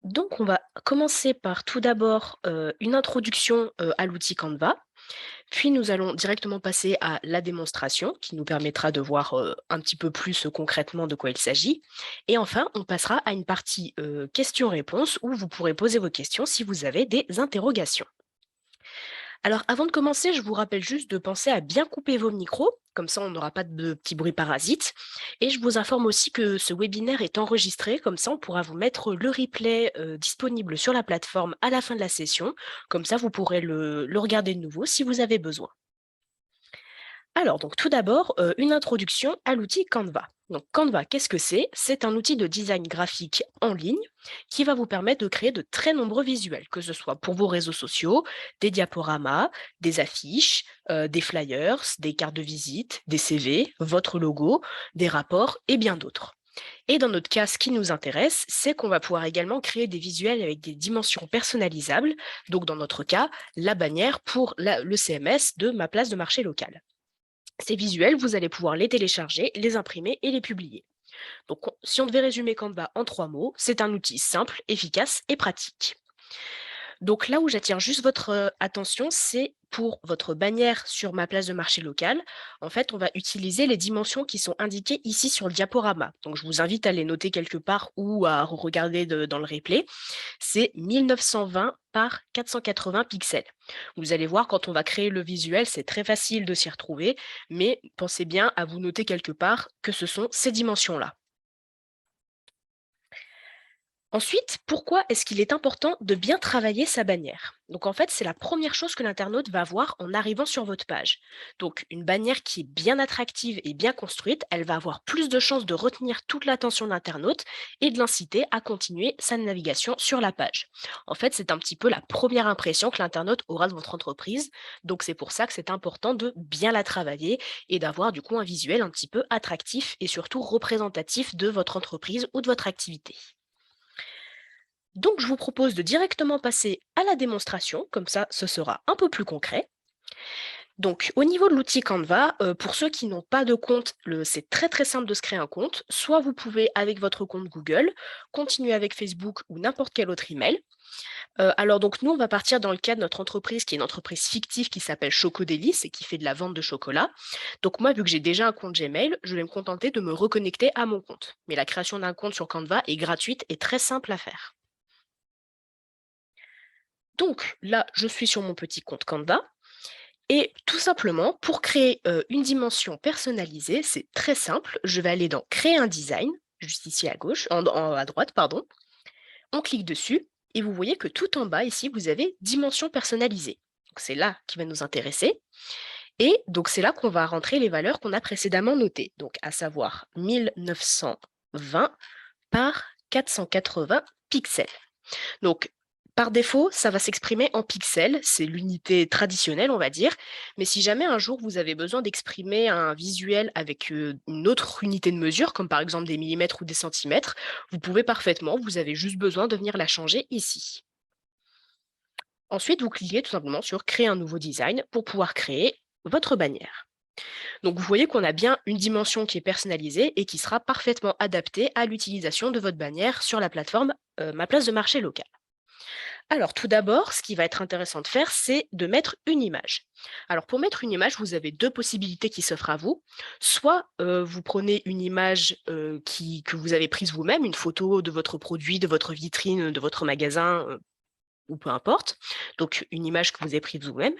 Donc, on va commencer par tout d'abord une introduction à l'outil Canva, puis nous allons directement passer à la démonstration qui nous permettra de voir un petit peu plus concrètement de quoi il s'agit. Et enfin, on passera à une partie questions-réponses où vous pourrez poser vos questions si vous avez des interrogations. Alors, avant de commencer, je vous rappelle juste de penser à bien couper vos micros, comme ça on n'aura pas de petits bruits parasites. Et je vous informe aussi que ce webinaire est enregistré, comme ça on pourra vous mettre le replay disponible sur la plateforme à la fin de la session, comme ça vous pourrez le regarder de nouveau si vous avez besoin. Alors, donc tout d'abord, une introduction à l'outil Canva. Donc Canva, qu'est-ce que c'est? C'est un outil de design graphique en ligne qui va vous permettre de créer de très nombreux visuels, que ce soit pour vos réseaux sociaux, des diaporamas, des affiches, des flyers, des cartes de visite, des CV, votre logo, des rapports et bien d'autres. Et dans notre cas, ce qui nous intéresse, c'est qu'on va pouvoir également créer des visuels avec des dimensions personnalisables. Donc dans notre cas, la bannière pour le CMS de ma place de marché locale. Ces visuels, vous allez pouvoir les télécharger, les imprimer et les publier. Donc, si on devait résumer Canva en 3 mots, c'est un outil simple, efficace et pratique. Donc là où j'attire juste votre attention, c'est pour votre bannière sur ma place de marché locale. En fait, on va utiliser les dimensions qui sont indiquées ici sur le diaporama. Donc je vous invite à les noter quelque part ou à regarder dans le replay. C'est 1920 par 480 pixels. Vous allez voir, quand on va créer le visuel, c'est très facile de s'y retrouver, mais pensez bien à vous noter quelque part que ce sont ces dimensions-là. Ensuite, pourquoi est-ce qu'il est important de bien travailler sa bannière? Donc en fait, c'est la première chose que l'internaute va voir en arrivant sur votre page. Donc une bannière qui est bien attractive et bien construite, elle va avoir plus de chances de retenir toute l'attention de l'internaute et de l'inciter à continuer sa navigation sur la page. En fait, c'est un petit peu la première impression que l'internaute aura de votre entreprise. Donc c'est pour ça que c'est important de bien la travailler et d'avoir du coup un visuel un petit peu attractif et surtout représentatif de votre entreprise ou de votre activité. Donc, je vous propose de directement passer à la démonstration, comme ça, ce sera un peu plus concret. Donc, au niveau de l'outil Canva, pour ceux qui n'ont pas de compte, c'est très très simple de se créer un compte. Soit vous pouvez, avec votre compte Google, continuer avec Facebook ou n'importe quel autre email. Alors donc nous, on va partir dans le cas de notre entreprise, qui est une entreprise fictive qui s'appelle Chocodélice et qui fait de la vente de chocolat. Donc moi, vu que j'ai déjà un compte Gmail, je vais me contenter de me reconnecter à mon compte. Mais la création d'un compte sur Canva est gratuite et très simple à faire. Donc là, je suis sur mon petit compte Canva et tout simplement, pour créer une dimension personnalisée, c'est très simple. Je vais aller dans Créer un design, juste ici à gauche, à droite, pardon. On clique dessus et vous voyez que tout en bas ici, vous avez Dimension personnalisée. Donc c'est là qui va nous intéresser. Et donc c'est là qu'on va rentrer les valeurs qu'on a précédemment notées. Donc à savoir 1920 par 480 pixels. Donc, par défaut, ça va s'exprimer en pixels, c'est l'unité traditionnelle, on va dire. Mais si jamais un jour vous avez besoin d'exprimer un visuel avec une autre unité de mesure, comme par exemple des millimètres ou des centimètres, vous pouvez parfaitement, vous avez juste besoin de venir la changer ici. Ensuite, vous cliquez tout simplement sur Créer un nouveau design pour pouvoir créer votre bannière. Donc vous voyez qu'on a bien une dimension qui est personnalisée et qui sera parfaitement adaptée à l'utilisation de votre bannière sur la plateforme Ma place de marché locale. Alors, tout d'abord, ce qui va être intéressant de faire, c'est de mettre une image. Alors, pour mettre une image, vous avez deux possibilités qui s'offrent à vous. Soit vous prenez une image que vous avez prise vous-même, une photo de votre produit, de votre vitrine, de votre magasin, ou peu importe, donc une image que vous avez prise vous-même,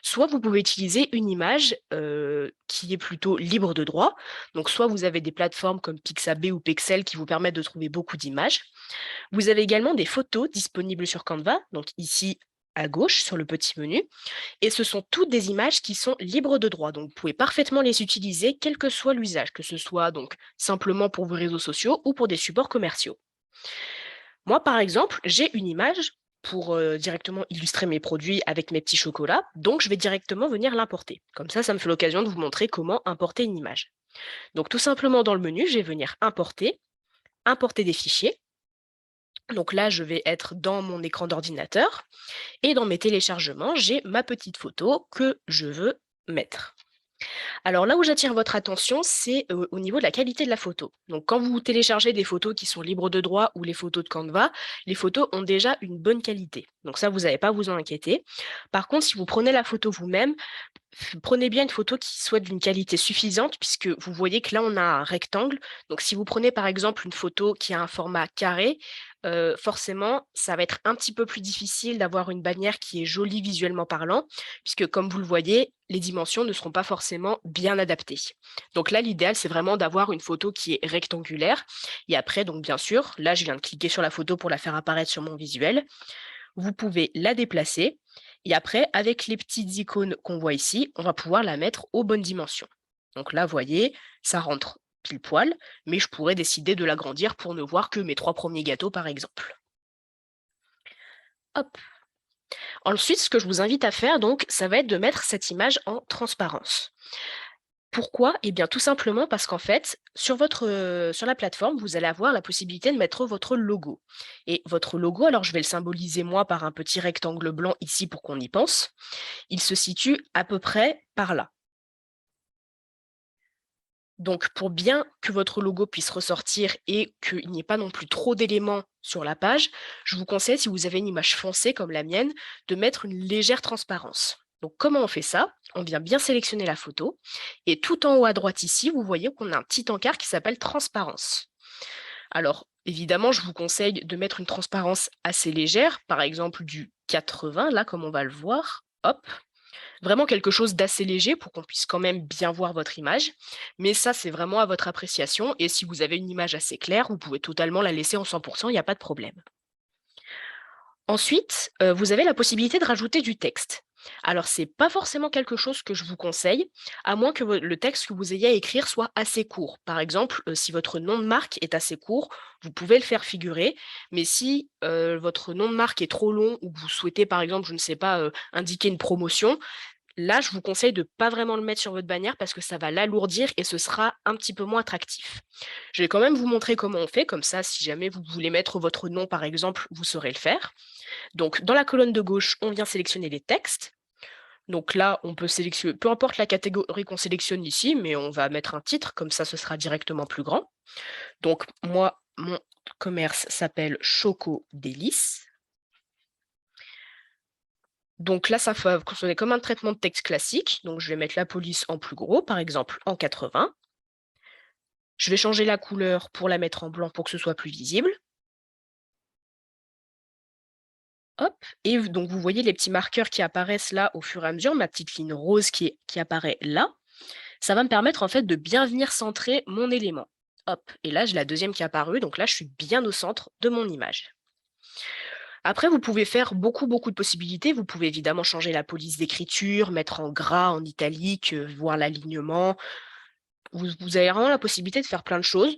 soit vous pouvez utiliser une image qui est plutôt libre de droit. Donc, soit vous avez des plateformes comme Pixabay ou Pexel qui vous permettent de trouver beaucoup d'images. Vous avez également des photos disponibles sur Canva, donc ici à gauche sur le petit menu, et ce sont toutes des images qui sont libres de droit, donc vous pouvez parfaitement les utiliser quel que soit l'usage, que ce soit donc simplement pour vos réseaux sociaux ou pour des supports commerciaux. Moi, par exemple, j'ai une image pour directement illustrer mes produits avec mes petits chocolats, donc je vais directement venir l'importer. Comme ça me fait l'occasion de vous montrer comment importer une image. Donc tout simplement dans le menu, je vais venir importer, importer des fichiers. Donc là, je vais être dans mon écran d'ordinateur et dans mes téléchargements, j'ai ma petite photo que je veux mettre. Alors là où j'attire votre attention, c'est au niveau de la qualité de la photo. Donc quand vous téléchargez des photos qui sont libres de droit ou les photos de Canva, les photos ont déjà une bonne qualité. Donc ça, vous n'avez pas à vous en inquiéter. Par contre, si vous prenez la photo vous-même, prenez bien une photo qui soit d'une qualité suffisante, puisque vous voyez que là, on a un rectangle. Donc, si vous prenez par exemple une photo qui a un format carré, forcément, ça va être un petit peu plus difficile d'avoir une bannière qui est jolie visuellement parlant, puisque comme vous le voyez, les dimensions ne seront pas forcément bien adaptées. Donc là, l'idéal, c'est vraiment d'avoir une photo qui est rectangulaire. Et après, donc bien sûr, là, je viens de cliquer sur la photo pour la faire apparaître sur mon visuel. Vous pouvez la déplacer et après, avec les petites icônes qu'on voit ici, on va pouvoir la mettre aux bonnes dimensions. Donc là, vous voyez, ça rentre pile poil, mais je pourrais décider de l'agrandir pour ne voir que mes 3 premiers gâteaux, par exemple. Hop. Ensuite, ce que je vous invite à faire, donc, ça va être de mettre cette image en transparence. Pourquoi? Eh bien, tout simplement parce qu'en fait, sur la plateforme, vous allez avoir la possibilité de mettre votre logo. Et votre logo, alors je vais le symboliser moi par un petit rectangle blanc ici pour qu'on y pense. Il se situe à peu près par là. Donc, pour bien que votre logo puisse ressortir et qu'il n'y ait pas non plus trop d'éléments sur la page, je vous conseille, si vous avez une image foncée comme la mienne, de mettre une légère transparence. Donc, comment on fait ça? On vient bien sélectionner la photo et tout en haut à droite ici, vous voyez qu'on a un petit encart qui s'appelle transparence. Alors, évidemment, je vous conseille de mettre une transparence assez légère, par exemple du 80, là, comme on va le voir. Hop, vraiment quelque chose d'assez léger pour qu'on puisse quand même bien voir votre image. Mais ça, c'est vraiment à votre appréciation. Et si vous avez une image assez claire, vous pouvez totalement la laisser en 100%, il n'y a pas de problème. Ensuite, vous avez la possibilité de rajouter du texte. Alors, c'est pas forcément quelque chose que je vous conseille, à moins que le texte que vous ayez à écrire soit assez court. Par exemple, si votre nom de marque est assez court, vous pouvez le faire figurer, mais si votre nom de marque est trop long ou que vous souhaitez, par exemple, je ne sais pas, indiquer une promotion, là, je vous conseille de pas vraiment le mettre sur votre bannière parce que ça va l'alourdir et ce sera un petit peu moins attractif. Je vais quand même vous montrer comment on fait, comme ça, si jamais vous voulez mettre votre nom, par exemple, vous saurez le faire. Donc, dans la colonne de gauche, on vient sélectionner les textes. Donc là, on peut sélectionner, peu importe la catégorie qu'on sélectionne ici, mais on va mettre un titre, comme ça, ce sera directement plus grand. Donc, moi, mon commerce s'appelle Choco Délice. Donc là, ça va fonctionner comme un traitement de texte classique. Donc, je vais mettre la police en plus gros, par exemple en 80. Je vais changer la couleur pour la mettre en blanc pour que ce soit plus visible. Hop, et donc vous voyez les petits marqueurs qui apparaissent là au fur et à mesure, ma petite ligne rose qui apparaît là. Ça va me permettre en fait de bien venir centrer mon élément. Hop, et là j'ai la deuxième qui est apparue, donc là je suis bien au centre de mon image. Après, vous pouvez faire beaucoup de possibilités. Vous pouvez évidemment changer la police d'écriture, mettre en gras, en italique, voir l'alignement. Vous avez vraiment la possibilité de faire plein de choses.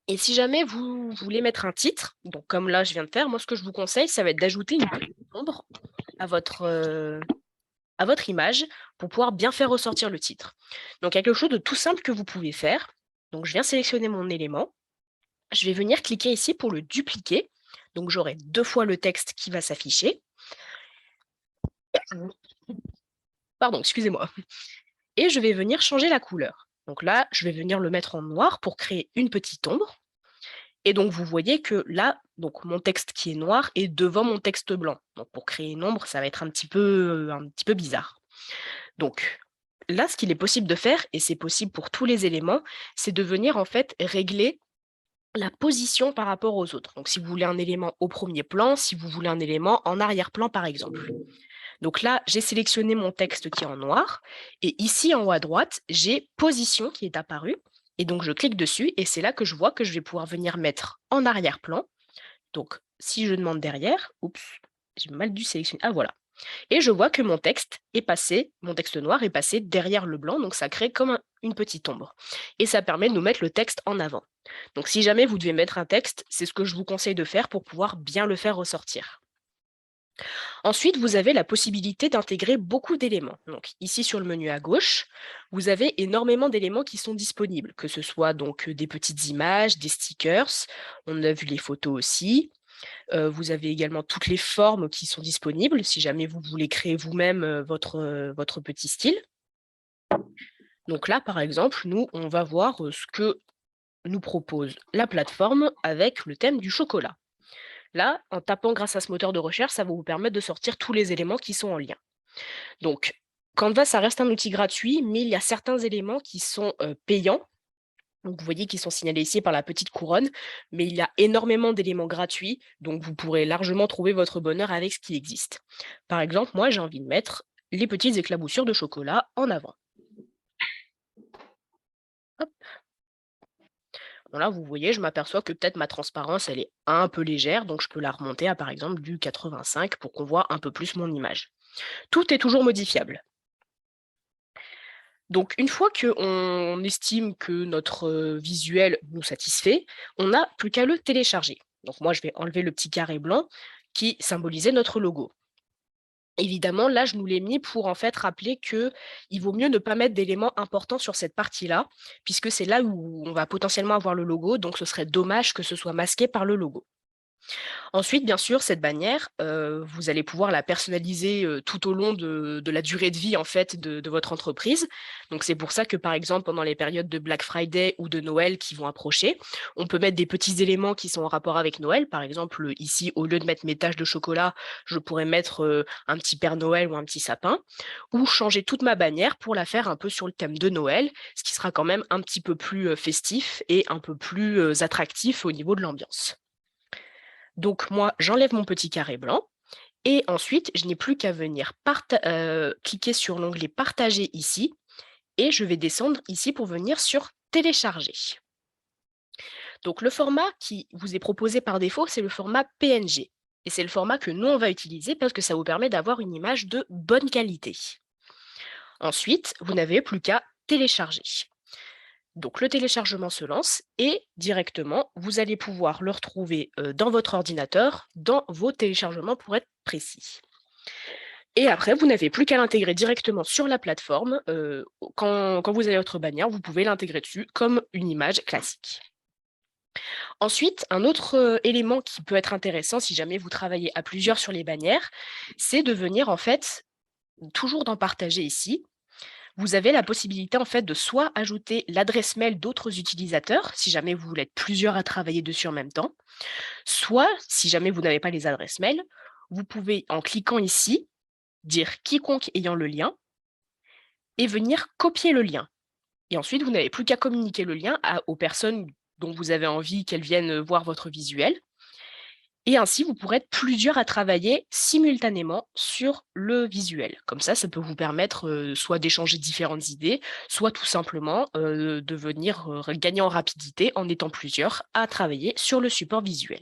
Et si jamais vous voulez mettre un titre, donc comme là je viens de faire, moi ce que je vous conseille, ça va être d'ajouter une petite ombre à votre image pour pouvoir bien faire ressortir le titre. Donc quelque chose de tout simple que vous pouvez faire. Donc je viens sélectionner mon élément. Je vais venir cliquer ici pour le dupliquer. Donc j'aurai 2 fois le texte qui va s'afficher. Pardon, excusez-moi. Et je vais venir changer la couleur. Donc là, je vais venir le mettre en noir pour créer une petite ombre. Et donc, vous voyez que là, donc mon texte qui est noir est devant mon texte blanc. Donc, pour créer une ombre, ça va être un petit peu bizarre. Donc, là, ce qu'il est possible de faire, et c'est possible pour tous les éléments, c'est de venir en fait régler la position par rapport aux autres. Donc, si vous voulez un élément au premier plan, si vous voulez un élément en arrière-plan, par exemple. Donc là, j'ai sélectionné mon texte qui est en noir. Et ici, en haut à droite, j'ai position qui est apparue. Et donc, je clique dessus et c'est là que je vois que je vais pouvoir venir mettre en arrière-plan. Donc, si je demande derrière, oups, j'ai mal dû sélectionner. Ah, voilà. Et je vois que mon texte est passé, mon texte noir est passé derrière le blanc. Donc, ça crée comme une petite ombre. Et ça permet de nous mettre le texte en avant. Donc, si jamais vous devez mettre un texte, c'est ce que je vous conseille de faire pour pouvoir bien le faire ressortir. Ensuite, vous avez la possibilité d'intégrer beaucoup d'éléments. Donc ici sur le menu à gauche, vous avez énormément d'éléments qui sont disponibles, que ce soit donc des petites images, des stickers, on a vu les photos aussi. Vous avez également toutes les formes qui sont disponibles, si jamais vous voulez créer vous-même votre petit style. Donc là, par exemple, nous, on va voir ce que nous propose la plateforme avec le thème du chocolat. Là, en tapant grâce à ce moteur de recherche, ça va vous permettre de sortir tous les éléments qui sont en lien. Donc, Canva, ça reste un outil gratuit, mais il y a certains éléments qui sont payants. Donc, vous voyez qu'ils sont signalés ici par la petite couronne, mais il y a énormément d'éléments gratuits, donc vous pourrez largement trouver votre bonheur avec ce qui existe. Par exemple, moi, j'ai envie de mettre les petites éclaboussures de chocolat en avant. Hop. Bon là, vous voyez, je m'aperçois que peut-être ma transparence, elle est un peu légère, donc je peux la remonter à par exemple du 85 pour qu'on voit un peu plus mon image. Tout est toujours modifiable. Donc une fois qu'on estime que notre visuel nous satisfait, on n'a plus qu'à le télécharger. Donc moi, je vais enlever le petit carré blanc qui symbolisait notre logo. Évidemment, là, je nous l'ai mis pour en fait rappeler que il vaut mieux ne pas mettre d'éléments importants sur cette partie-là, puisque c'est là où on va potentiellement avoir le logo, donc ce serait dommage que ce soit masqué par le logo. Ensuite, bien sûr, cette bannière, vous allez pouvoir la personnaliser, tout au long de la durée de vie, en fait, de votre entreprise. Donc c'est pour ça que, par exemple, pendant les périodes de Black Friday ou de Noël qui vont approcher, on peut mettre des petits éléments qui sont en rapport avec Noël. Par exemple, ici, au lieu de mettre mes taches de chocolat, je pourrais mettre, un petit Père Noël ou un petit sapin, ou changer toute ma bannière pour la faire un peu sur le thème de Noël, ce qui sera quand même un petit peu plus, festif et un peu plus, attractif au niveau de l'ambiance. Donc moi, j'enlève mon petit carré blanc et ensuite, je n'ai plus qu'à venir cliquer sur l'onglet «Partager» ici et je vais descendre ici pour venir sur «Télécharger». Donc le format qui vous est proposé par défaut, c'est le format PNG et c'est le format que nous, on va utiliser parce que ça vous permet d'avoir une image de bonne qualité. Ensuite, vous n'avez plus qu'à télécharger. Donc le téléchargement se lance et directement, vous allez pouvoir le retrouver, dans votre ordinateur, dans vos téléchargements pour être précis. Et après, vous n'avez plus qu'à l'intégrer directement sur la plateforme, quand vous avez votre bannière, vous pouvez l'intégrer dessus comme une image classique. Ensuite, un autre, élément qui peut être intéressant si jamais vous travaillez à plusieurs sur les bannières, c'est de venir en fait, toujours dans partager ici, vous avez la possibilité en fait de soit ajouter l'adresse mail d'autres utilisateurs, si jamais vous voulez être plusieurs à travailler dessus en même temps, soit, si jamais vous n'avez pas les adresses mail, vous pouvez en cliquant ici, dire quiconque ayant le lien et venir copier le lien. Et ensuite, vous n'avez plus qu'à communiquer le lien aux personnes dont vous avez envie qu'elles viennent voir votre visuel. Et ainsi, vous pourrez être plusieurs à travailler simultanément sur le visuel. Comme ça peut vous permettre, soit d'échanger différentes idées, soit tout simplement, de venir, gagner en rapidité en étant plusieurs à travailler sur le support visuel.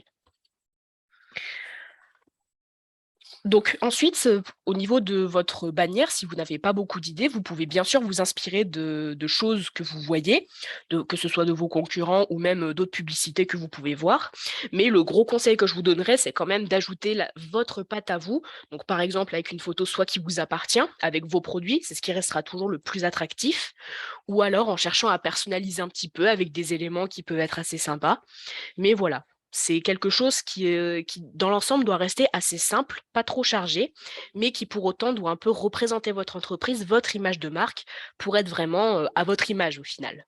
Donc ensuite, au niveau de votre bannière, si vous n'avez pas beaucoup d'idées, vous pouvez bien sûr vous inspirer de choses que vous voyez, que ce soit de vos concurrents ou même, d'autres publicités que vous pouvez voir. Mais le gros conseil que je vous donnerais, c'est quand même d'ajouter votre patte à vous. Donc par exemple, avec une photo soit qui vous appartient, avec vos produits, c'est ce qui restera toujours le plus attractif, ou alors en cherchant à personnaliser un petit peu avec des éléments qui peuvent être assez sympas. Mais voilà, c'est quelque chose qui dans l'ensemble doit rester assez simple, pas trop chargé, mais qui pour autant doit un peu représenter votre entreprise, votre image de marque, pour être vraiment, à votre image au final.